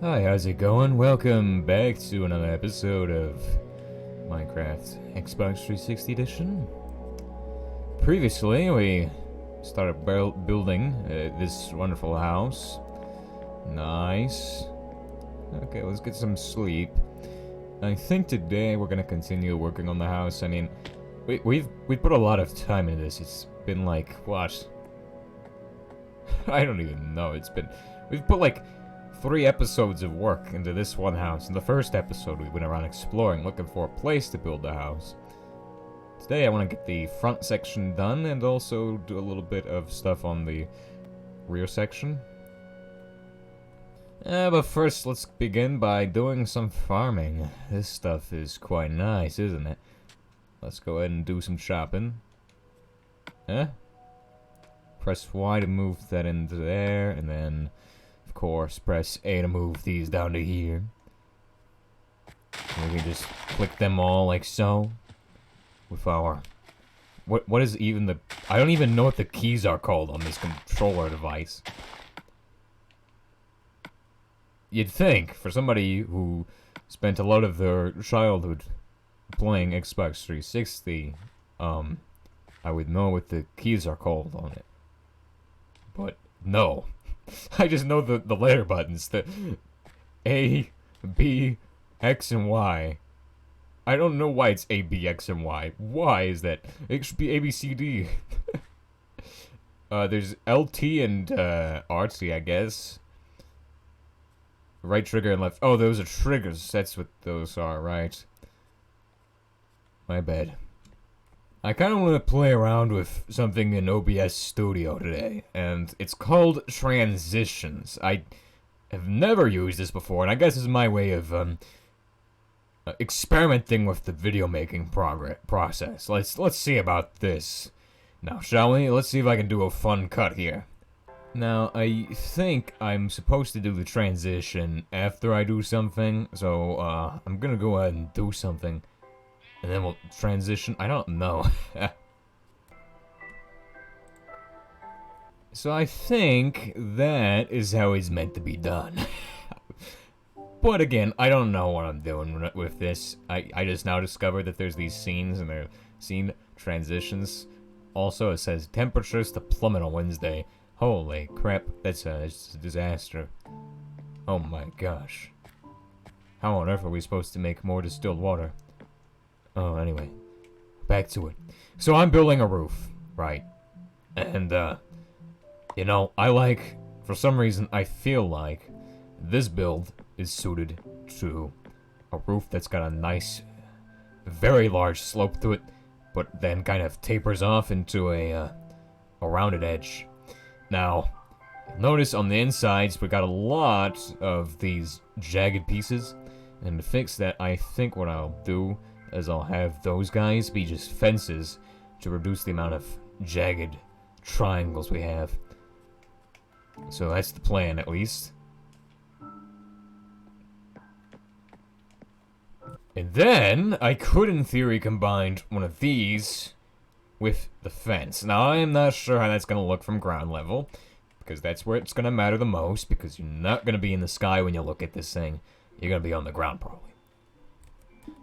Hi, how's it going? Welcome back to another episode of Minecraft Xbox 360 Edition. Previously, we started building this wonderful house. Nice. Okay, let's get some sleep. I think today we're gonna continue working on the house. I mean, we've put a lot of time into this. It's been like, what? I don't even know. We've put like 3 episodes of work into this one house. In the first episode, we went around exploring, looking for a place to build the house. Today, I want to get the front section done and also do a little bit of stuff on the rear section. But first, let's begin by doing some farming. This stuff is quite nice, isn't it? Let's go ahead and do some shopping. Press Y to move that into there, and then of course, press A to move these down to here. And we can just click them all like so. With our... What is even the... I don't even know what the keys are called on this controller device. You'd think, for somebody who spent a lot of their childhood playing Xbox 360, I would know what the keys are called on it. But, no. I just know the letter buttons, the A, B, X, and Y. I don't know why it's A, B, X, and Y. Why is that? It should be A, B, C, D. There's LT and RT, I guess. Right trigger and left. Oh, those are triggers. That's what those are, right? My bad. I kind of want to play around with something in OBS Studio today, and it's called transitions. I have never used this before, and I guess this is my way of experimenting with the video making process. Let's see about this. Now, shall we? Let's see if I can do a fun cut here. Now, I think I'm supposed to do the transition after I do something, so I'm gonna go ahead and do something. And then we'll transition. I don't know. So I think that is how it's meant to be done. But again, I don't know what I'm doing with this. I just now discovered that there's these scenes and they're scene transitions. Also, it says temperatures to plummet on Wednesday. Holy crap, that's a disaster. Oh my gosh. How on earth are we supposed to make more distilled water? Oh, anyway. Back to it. So I'm building a roof, right? And, you know, for some reason, I feel like this build is suited to a roof that's got a nice, very large slope to it, but then kind of tapers off into a rounded edge. Now, notice on the insides, we got a lot of these jagged pieces, and to fix that, I think what I'll do is I'll have those guys be just fences to reduce the amount of jagged triangles we have. So that's the plan, at least. And then, I could in theory combine one of these with the fence. Now, I am not sure how that's going to look from ground level, because that's where it's going to matter the most, because you're not going to be in the sky when you look at this thing. You're going to be on the ground, probably.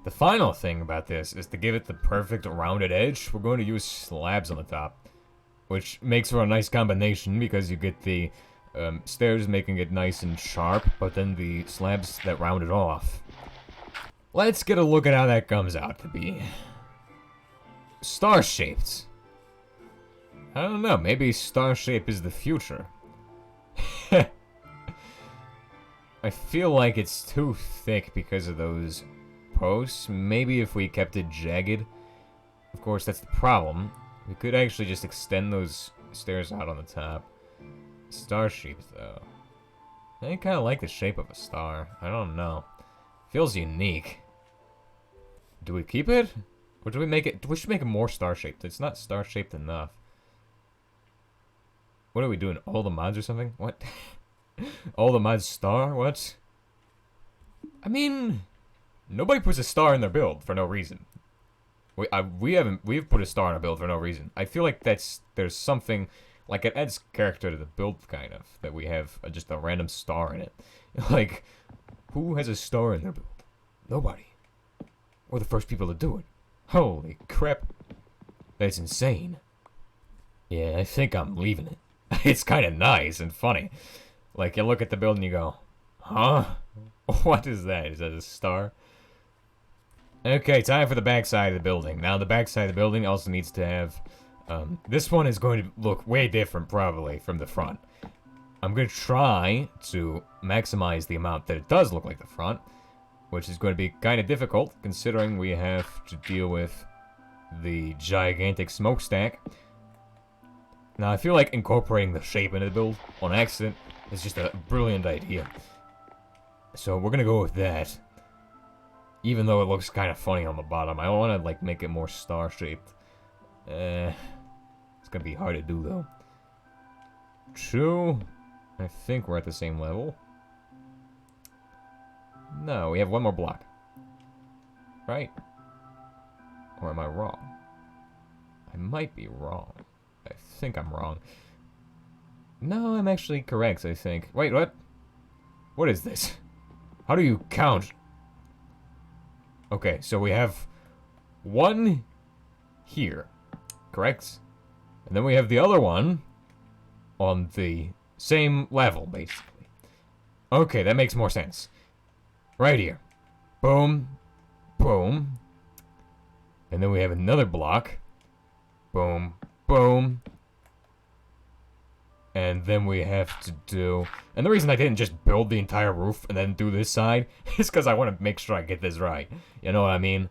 The final thing about this is to give it the perfect rounded edge, we're going to use slabs on the top. Which makes for a nice combination because you get the stairs making it nice and sharp, but then the slabs that round it off. Let's get a look at how that comes out to be. Star-shaped. I don't know, maybe star shape is the future. I feel like it's too thick because of those posts. Maybe if we kept it jagged. Of course, that's the problem. We could actually just extend those stairs out on the top. Star shaped, though. I kind of like the shape of a star. I don't know. Feels unique. Do we keep it? Or do we make it... We should make it more star-shaped. It's not star-shaped enough. What are we doing? All the mods or something? What? All the mods star? What? I mean... Nobody puts a star in their build for no reason. We've put a star in our build for no reason. I feel like there's something, like it adds character to the build, kind of, that we have just a random star in it. Like, Who has a star in their build? Nobody. We're the first people to do it. Holy crap. That's insane. Yeah, I think I'm leaving it. It's kind of nice and funny. Like, you look at the build and you go, huh? What is that? Is that a star? Okay, time for the backside of the building. Now, the backside of the building also needs to have... this one is going to look way different, probably, from the front. I'm going to try to maximize the amount that it does look like the front, which is going to be kind of difficult, considering we have to deal with the gigantic smokestack. Now, I feel like incorporating the shape into the build on accident is just a brilliant idea. So we're going to go with that. Even though it looks kind of funny on the bottom. I want to, like, make it more star-shaped. It's going to be hard to do, though. True. I think we're at the same level. No, we have one more block. Right? Or am I wrong? I might be wrong. I think I'm wrong. No, I'm actually correct, I think. Wait, what? What is this? How do you count? Okay, so we have one here, correct? And then we have the other one on the same level, basically. Okay, that makes more sense. Right here. Boom. Boom. And then we have another block. Boom. Boom. And then we have to do... And the reason I didn't just build the entire roof and then do this side is because I want to make sure I get this right. You know what I mean?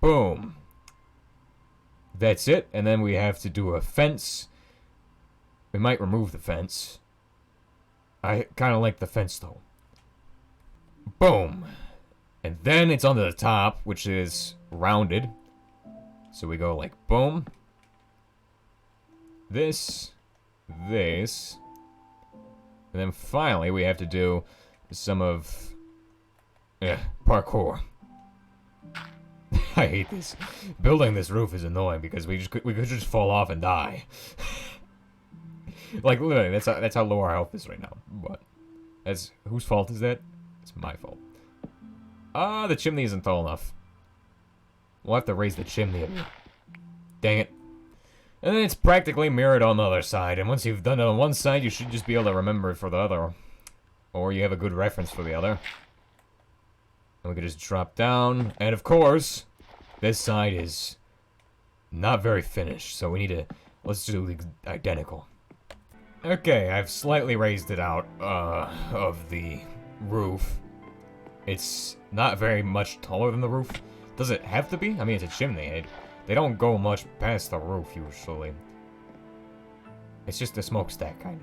Boom. That's it. And then we have to do a fence. We might remove the fence. I kind of like the fence, though. Boom. And then it's onto the top, which is rounded. So we go like boom. This. And then finally we have to do some of... parkour. I hate this. Building this roof is annoying because we could just fall off and die. Like, literally, that's how low our health is right now. But whose fault is that? It's my fault. The chimney isn't tall enough. We'll have to raise the chimney a bit. Dang it. And then it's practically mirrored on the other side, and once you've done it on one side, you should just be able to remember it for the other. Or you have a good reference for the other. And we can just drop down, and of course, this side is not very finished, so we need to, let's do the identical. Okay, I've slightly raised it out, of the roof. It's not very much taller than the roof. Does it have to be? I mean, it's a chimney. They don't go much past the roof, usually. It's just a smokestack, kind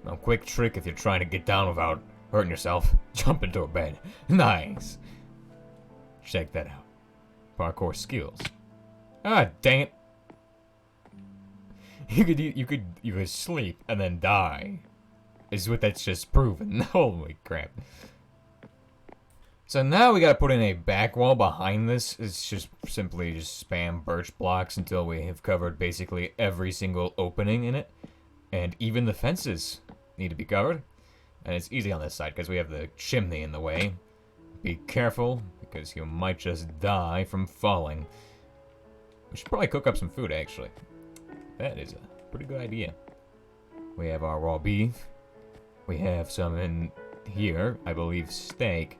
of. A quick trick if you're trying to get down without hurting yourself. Jump into a bed. Nice. Check that out. Parkour skills. Ah, dang it. You could sleep and then die. Is what that's just proven. Holy crap. So now we gotta put in a back wall behind this. It's just simply just spam birch blocks until we have covered basically every single opening in it. And even the fences need to be covered. And it's easy on this side because we have the chimney in the way. Be careful because you might just die from falling. We should probably cook up some food, actually. That is a pretty good idea. We have our raw beef. We have some in here, I believe steak.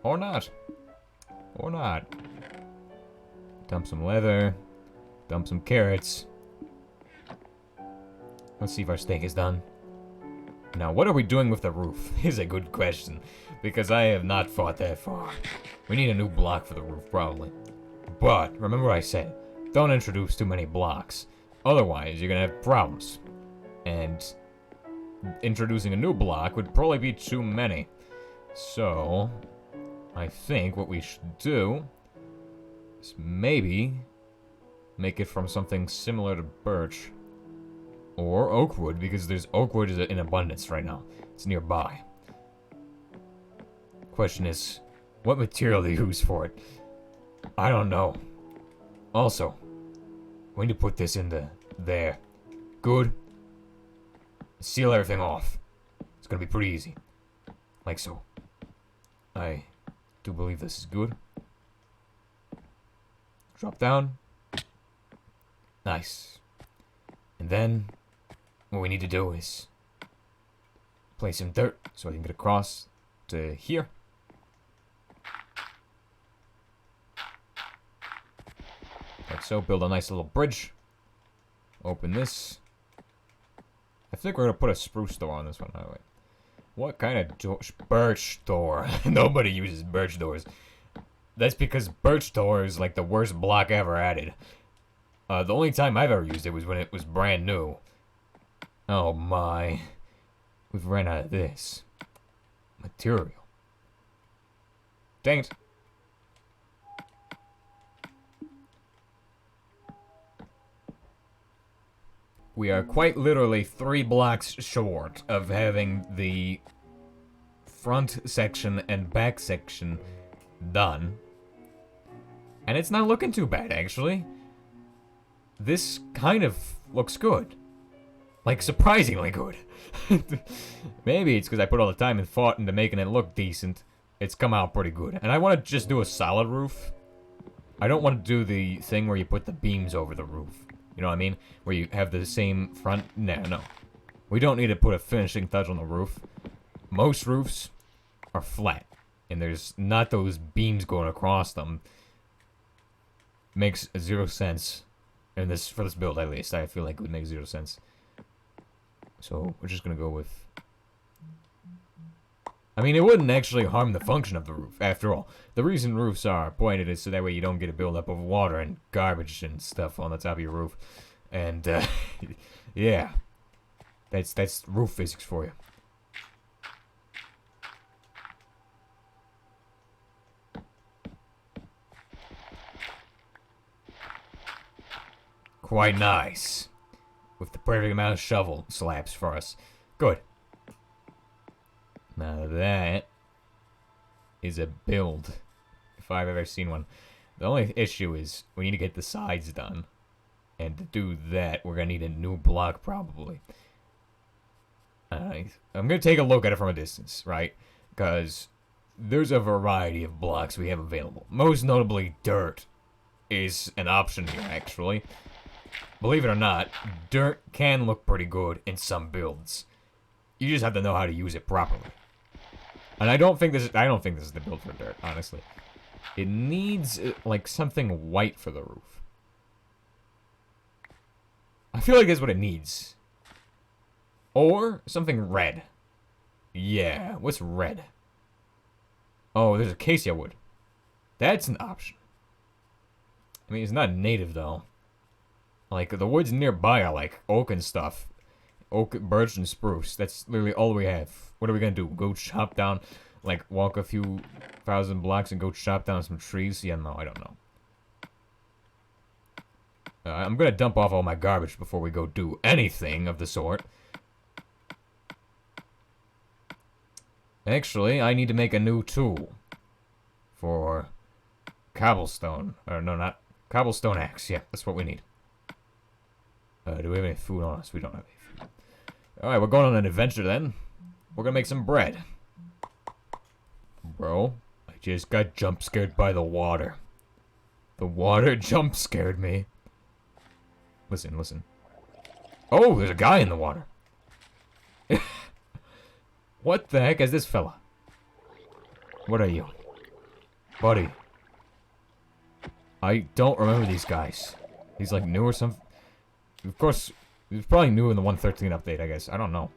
Or not. Or not. Dump some leather. Dump some carrots. Let's see if our steak is done. Now, what are we doing with the roof? Is a good question. Because I have not fought that far. We need a new block for the roof, probably. But, remember what I said. Don't introduce too many blocks. Otherwise, you're gonna have problems. And introducing a new block would probably be too many. So, I think what we should do is maybe make it from something similar to birch. Or oak wood, because there's oak wood in abundance right now. It's nearby. Question is, what material do you use for it? I don't know. Also, we need to put this into there. Good. Seal everything off. It's gonna be pretty easy. Like so. I do believe this is good. Drop down. Nice. And then, what we need to do is place some dirt so I can get across to here. Like so, build a nice little bridge. Open this. I think we're gonna put a spruce door on this one. Oh, wait. What kind of birch door? Nobody uses birch doors. That's because birch door is like the worst block ever added. The only time I've ever used it was when it was brand new. Oh my. We've ran out of this. Material. Dang it. We are quite literally 3 blocks short of having the front section and back section done. And it's not looking too bad, actually. This kind of looks good. Like, surprisingly good. Maybe it's because I put all the time and thought into making it look decent. It's come out pretty good. And I want to just do a solid roof. I don't want to do the thing where you put the beams over the roof. You know what I mean? Where you have the same front... No. We don't need to put a finishing touch on the roof. Most roofs are flat. And there's not those beams going across them. Makes 0 sense. In this, for this build, at least. I feel like it would make 0 sense. So, we're just gonna go with... I mean, it wouldn't actually harm the function of the roof, after all. The reason roofs are pointed is so that way you don't get a buildup of water and garbage and stuff on the top of your roof. And, yeah. That's roof physics for you. Quite nice. With the perfect amount of shovel slabs for us. Good. Now that is a build, if I've ever seen one. The only issue is we need to get the sides done. And to do that, we're going to need a new block, probably. I'm going to take a look at it from a distance, right? Because there's a variety of blocks we have available. Most notably, dirt is an option here, actually. Believe it or not, dirt can look pretty good in some builds. You just have to know how to use it properly. And I don't think this is the build for dirt, honestly. It needs like something white for the roof. I feel like that's what it needs. Or something red. Yeah, what's red? Oh, there's acacia wood. That's an option. I mean, it's not native though. Like, the woods nearby are like oak and stuff. Oak, birch, and spruce. That's literally all we have. What are we gonna do? Go chop down, like, walk a few thousand blocks and go chop down some trees? Yeah, no, I don't know. I'm gonna dump off all my garbage before we go do anything of the sort. Actually, I need to make a new tool. For cobblestone. Or, no, not... Cobblestone axe. Yeah, that's what we need. Do we have any food on us? We don't have any food. Alright, we're going on an adventure then. We're gonna make some bread. Bro, I just got jump scared by the water. The water jump scared me. Listen, listen. Oh, there's a guy in the water. What the heck is this fella? What are you? Buddy. I don't remember these guys. He's like new or something. Of course, he's probably new in the 113 update, I guess. I don't know.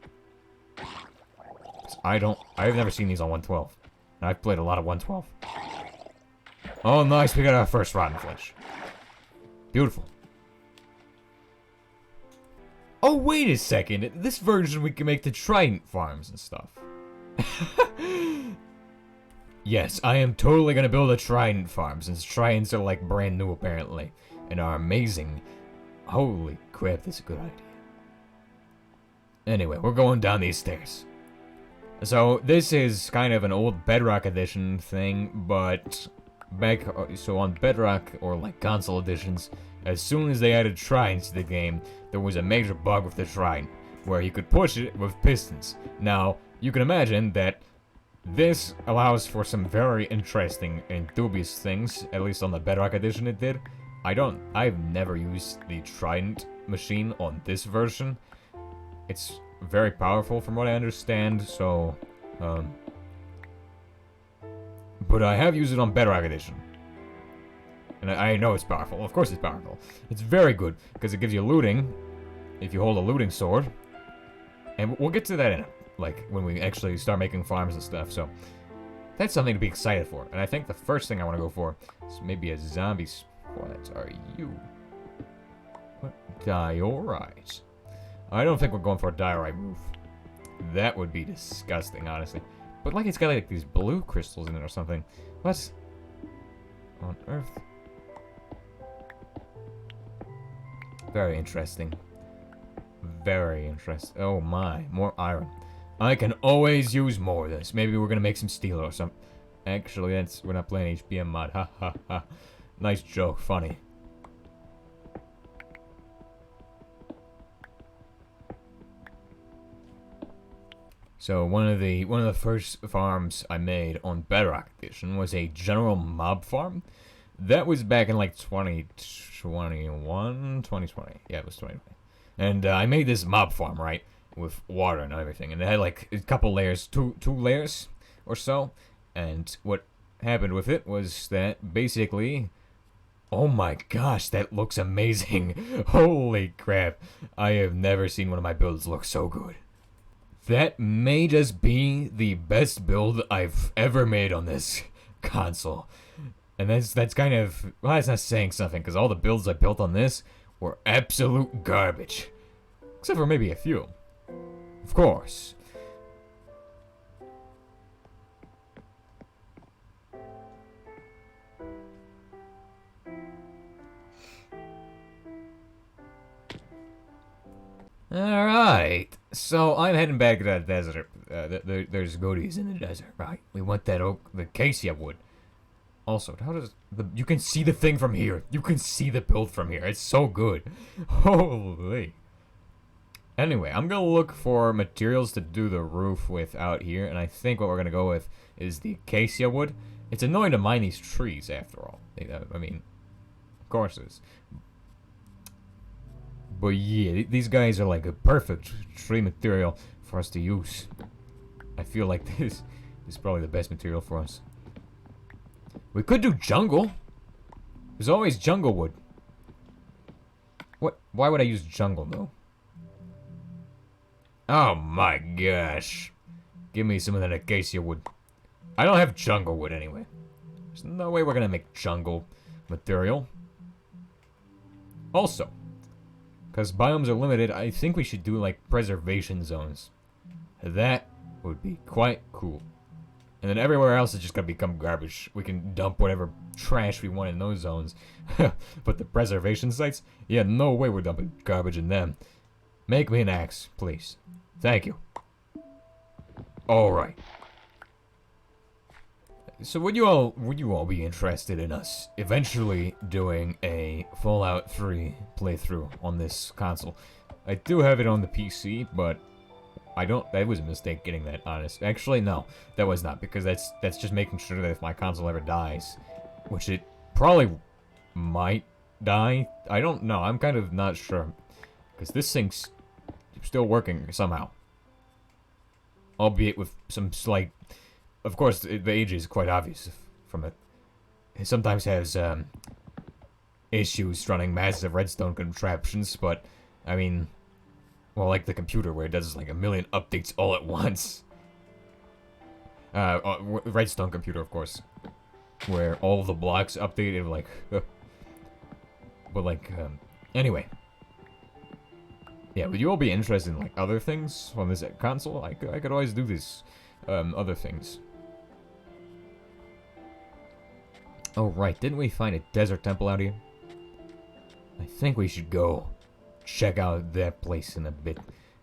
I've never seen these on 112. And I've played a lot of 112. Oh, nice. We got our first rotten flesh. Beautiful. Oh, wait a second. This version we can make the Trident farms and stuff. Yes, I am totally gonna build a Trident farm, since Tridents are like brand new apparently. And are amazing. Holy crap, that's a good idea. Anyway, we're going down these stairs. So, this is kind of an old Bedrock edition thing, but so on Bedrock, or like console editions, as soon as they added Tridents to the game, there was a major bug with the Trident, where you could push it with pistons. Now, you can imagine that This allows for some very interesting and dubious things, at least on the Bedrock edition it did. I've never used the Trident machine on this version. It's very powerful from what I understand, so, but I have used it on Bedrock edition. And I know it's powerful. Of course it's powerful. It's very good, because it gives you looting, if you hold a looting sword. And we'll get to that in, like, when we actually start making farms and stuff, so... That's something to be excited for. And I think the first thing I want to go for is maybe a zombie splat. Are you? What? Diorite. I don't think we're going for a diorite roof. That would be disgusting, honestly. But like it's got like these blue crystals in it or something. What on earth? Very interesting. Very interesting. Oh my, more iron. I can always use more of this. Maybe we're gonna make some steel or something. Actually, we're not playing HBM mod. Ha ha ha. Nice joke, funny. So one of the first farms I made on Bedrock Edition was a general mob farm. That was back in like 2021, 2020. Yeah, it was 2020. And I made this mob farm, right? With water and everything, and it had like a couple layers, two layers or so. And what happened with it was that basically, oh my gosh, that looks amazing. Holy crap, I have never seen one of my builds look so good. That may just be the best build I've ever made on this console. And that's kind of, well, that's not saying something, because all the builds I built on this were absolute garbage. Except for maybe a few. Of course. Alright, so I'm heading back to that desert. There's goodies in the desert, right? We want that oak, the acacia wood. Also, how does you can see the thing from here. You can see the build from here. It's so good. Holy. Anyway, I'm gonna look for materials to do the roof with out here, and I think what we're gonna go with is the acacia wood. It's annoying to mine these trees, after all. I mean, of course it is. But yeah, these guys are like a perfect tree material for us to use. I feel like this is probably the best material for us. We could do jungle. There's always jungle wood. What? Why would I use jungle, though? Oh my gosh. Give me some of that acacia wood. I don't have jungle wood anyway. There's no way we're gonna make jungle material. Also, because biomes are limited, I think we should do like preservation zones. That would be quite cool. And then everywhere else is just gonna become garbage. We can dump whatever trash we want in those zones. But the preservation sites? Yeah, no way we're dumping garbage in them. Make me an axe, please. Thank you. Alright. So would you all be interested in us eventually doing a Fallout 3 playthrough on this console? I do have it on the PC, but that was a mistake getting that, honest. Actually, no, that was not, because that's just making sure that if my console ever dies, which it probably might die. I don't know, I'm kind of not sure, because this thing's still working somehow. Albeit with some slight... Of course, the age is quite obvious from it. It sometimes has issues running massive redstone contraptions, but, I mean... Well, like the computer, where it does like a million updates all at once. Redstone computer, of course. Where all the blocks updated, like... But, like, anyway. Yeah, would you all be interested in, like, other things on this console? I could always do this, other things. Oh, right, didn't we find a desert temple out here? I think we should go check out that place in a bit.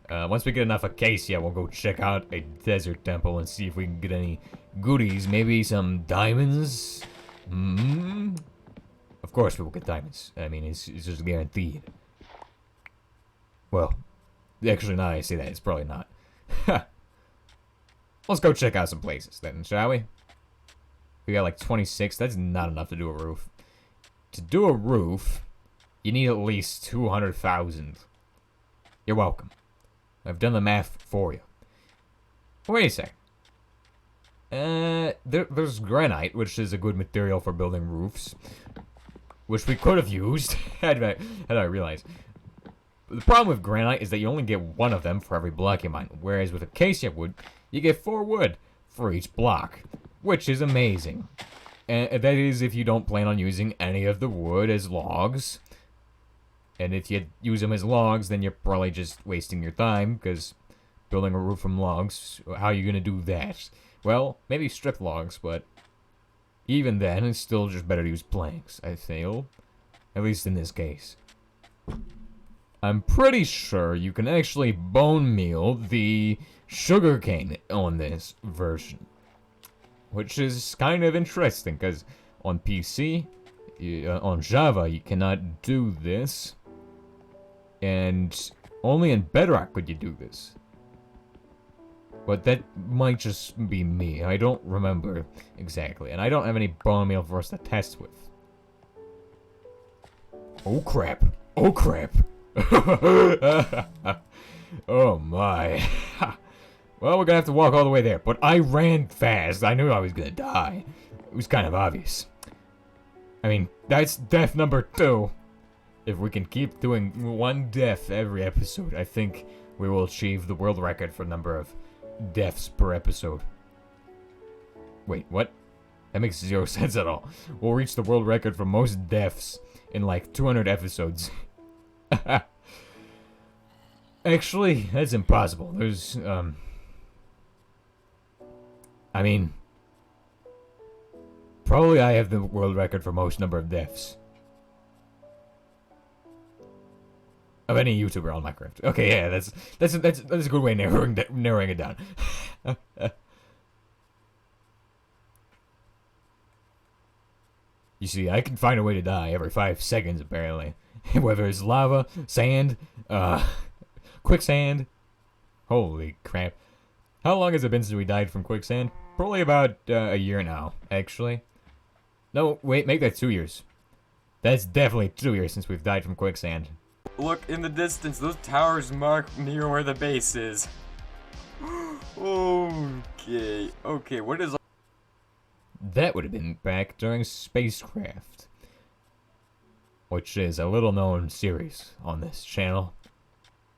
Once we get enough acacia, we'll go check out a desert temple and see if we can get any goodies. Maybe some diamonds? Of course we will get diamonds. I mean, it's just guaranteed. Well, actually, now that I say that, it's probably not. Let's go check out some places then, shall we? We got like 26. That's not enough to do a roof. To do a roof, you need at least 200,000. You're welcome. I've done the math for you. Wait a sec. There's granite, which is a good material for building roofs, which we could have used had I realized. The problem with granite is that you only get one of them for every block you mine, whereas with acacia wood, you get 4 wood for each block, which is amazing. And that is if you don't plan on using any of the wood as logs. And if you use them as logs, then you're probably just wasting your time, because building a roof from logs, how are you going to do that? Well, maybe strip logs, but even then, it's still just better to use planks, I feel. At least in this case. I'm pretty sure you can actually bone meal the sugarcane on this version. Which is kind of interesting, because on PC, on Java, you cannot do this. And only in Bedrock could you do this. But that might just be me. I don't remember exactly. And I don't have any bone meal for us to test with. Oh crap. Oh crap. Oh my. Well, we're gonna have to walk all the way there. But I ran fast. I knew I was gonna die. It was kind of obvious. I mean, that's death number 2. If we can keep doing 1 death every episode, I think we will achieve the world record for number of deaths per episode. Wait, what? That makes 0 sense at all. We'll reach the world record for most deaths in like 200 episodes. Actually, that's impossible. There's, I mean, probably I have the world record for most number of deaths of any YouTuber on Minecraft. Okay, yeah, that's a good way of narrowing it down. You see, I can find a way to die every 5 seconds, apparently. Whether it's lava, sand, quicksand. Holy crap. How long has it been since we died from quicksand? Probably about a year now, actually. No, wait, make that 2 years. That's definitely 2 years since we've died from quicksand. Look in the distance, those towers mark near where the base is. Okay, what is... That would have been back during Spacecraft, which is a little known series on this channel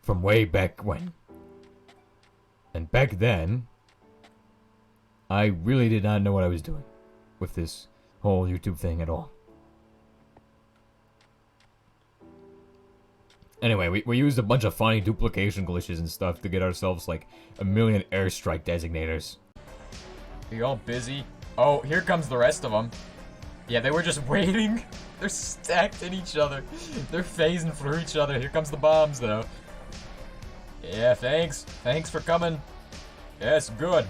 from way back when. And back then, I really did not know what I was doing with this whole YouTube thing at all. Anyway, we used a bunch of funny duplication glitches and stuff to get ourselves like 1,000,000 airstrike designators. Are you all busy? Oh, here comes the rest of them. Yeah, they were just waiting. They're stacked in each other. They're phasing through each other. Here comes the bombs, though. Yeah, thanks. Thanks for coming. Yes, good.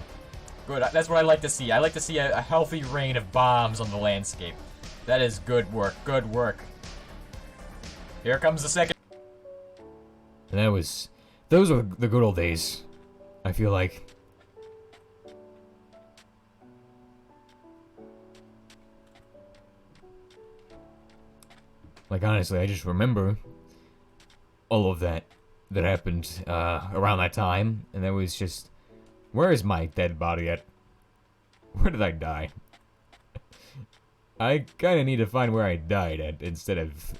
Good. That's what I like to see. I like to see a healthy rain of bombs on the landscape. That is good work. Good work. Here comes the second. And those were the good old days, I feel like. Like, honestly, I just remember all of that happened around that time, and that was just, where is my dead body at? Where did I die? I kind of need to find where I died at, instead of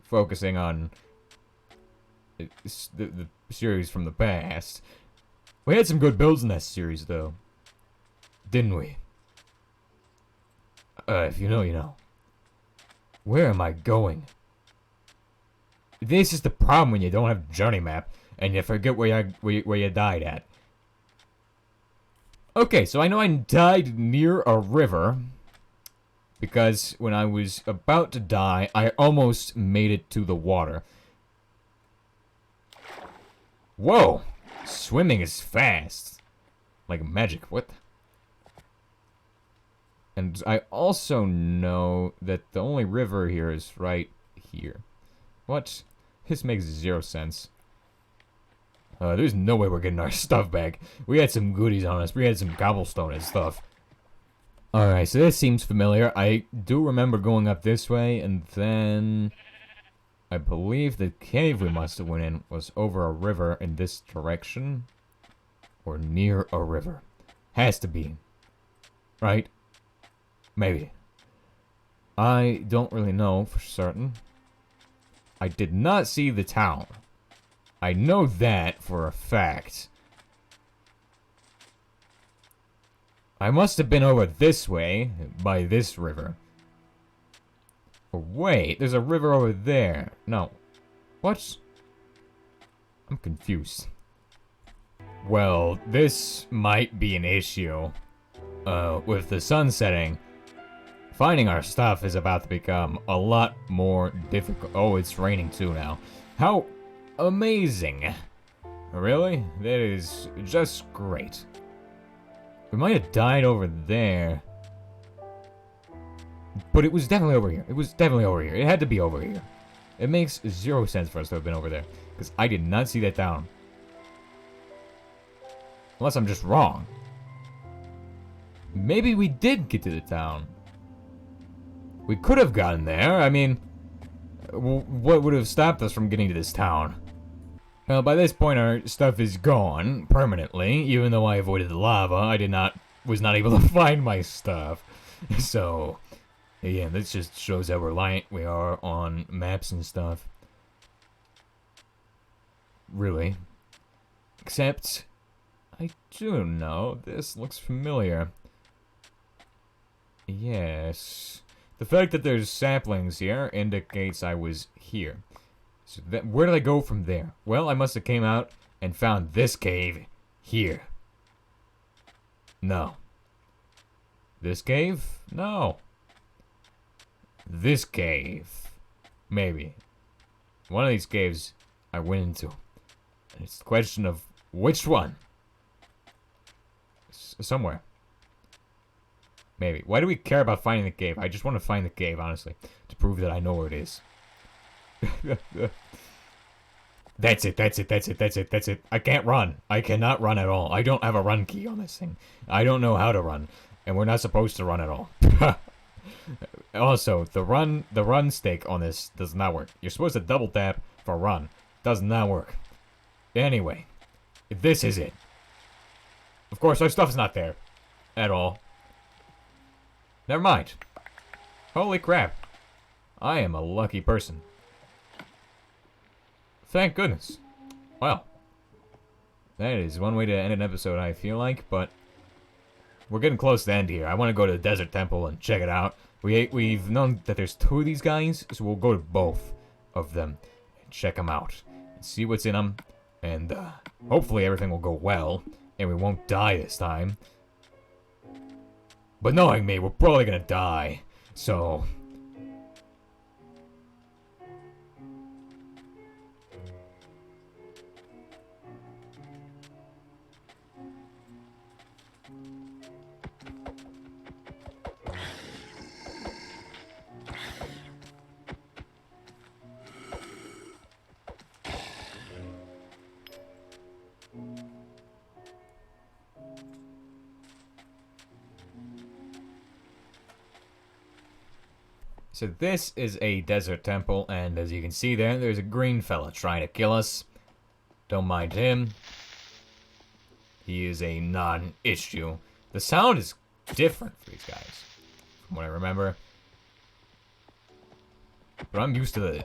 focusing on the series from the past. We had some good builds in that series, though. Didn't we? If you know, you know. Where am I going? This is the problem when you don't have a journey map, and you forget where you died at. Okay, so I know I died near a river, because when I was about to die, I almost made it to the water. Whoa! Swimming is fast. Like magic, what? And I also know that the only river here is right here. What? This makes 0 sense. There's no way we're getting our stuff back. We had some goodies on us. We had some cobblestone and stuff. Alright, so this seems familiar. I do remember going up this way, and then I believe the cave we must have went in was over a river in this direction. Or near a river. Has to be. Right? Maybe. I don't really know for certain. I did not see the town. I know that for a fact. I must have been over this way, by this river. Or wait, there's a river over there. No. What? I'm confused. Well, this might be an issue. With the sun setting, finding our stuff is about to become a lot more difficult. Oh, it's raining too now. How amazing. Really? That is just great. We might have died over there. But it was definitely over here. It was definitely over here. It had to be over here. It makes 0 sense for us to have been over there. Because I did not see that town. Unless I'm just wrong. Maybe we did get to the town. We could have gotten there. I mean, what would have stopped us from getting to this town? Well, by this point, our stuff is gone permanently. Even though I avoided the lava, was not able to find my stuff. So, yeah, this just shows how reliant we are on maps and stuff. Really. Except, I do know this looks familiar. Yes. The fact that there's saplings here indicates I was here. So where did I go from there? Well, I must have came out and found this cave here. No. This cave? No. This cave. Maybe. One of these caves I went into. And it's the question of which one? Somewhere. Maybe. Why do we care about finding the cave? I just want to find the cave, honestly. To prove that I know where it is. That's it. I can't run. I cannot run at all. I don't have a run key on this thing. I don't know how to run. And we're not supposed to run at all. Also, the run stick on this does not work. You're supposed to double tap for run. Does not work. Anyway. This is it. Of course, our stuff's not there. At all. Never mind. Holy crap. I am a lucky person. Thank goodness. Well. That is one way to end an episode, I feel like, but we're getting close to the end here. I want to go to the Desert Temple and check it out. We've known that there's 2 of these guys, so we'll go to both of them and check them out. And see what's in them, and hopefully everything will go well, and we won't die this time. But knowing me, we're probably gonna die, so... So this is a desert temple, and as you can see there's a green fella trying to kill us. Don't mind him. He is a non-issue. The sound is different for these guys, from what I remember. But I'm used to the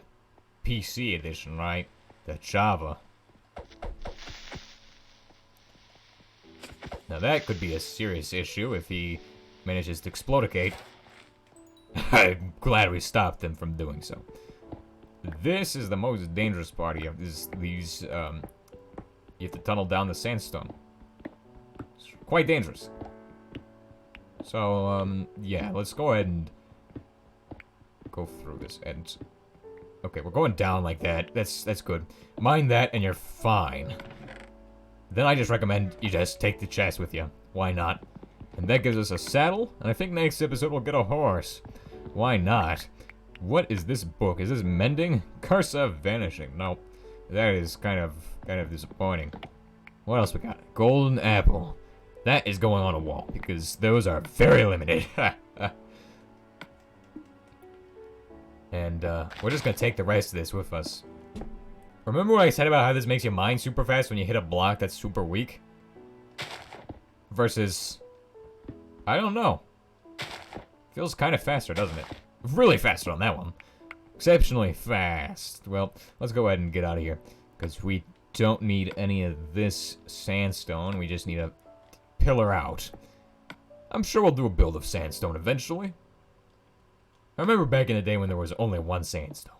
PC edition, right? The Java. Now that could be a serious issue if he manages to explodicate. I'm glad we stopped him from doing so. This is the most dangerous part here. You have to tunnel down the sandstone. It's quite dangerous. So, yeah, let's go ahead and go through this. And okay, we're going down like that. That's good. Mind that, and you're fine. Then I just recommend you just take the chest with you. Why not? And that gives us a saddle, and I think next episode we'll get a horse. Why not? What is this book? Is this mending? Curse of vanishing. No. That is kind of disappointing. What else we got? Golden apple. That is going on a wall because those are very limited. And we're just gonna take the rest of this with us. Remember what I said about how this makes you mine super fast when you hit a block that's super weak? Versus, I don't know. Feels kind of faster, doesn't it? Really faster on that one. Exceptionally fast. Well, let's go ahead and get out of here. Because we don't need any of this sandstone. We just need to pillar out. I'm sure we'll do a build of sandstone eventually. I remember back in the day when there was only one sandstone.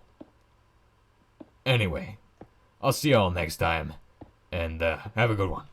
Anyway, I'll see y'all next time. And have a good one.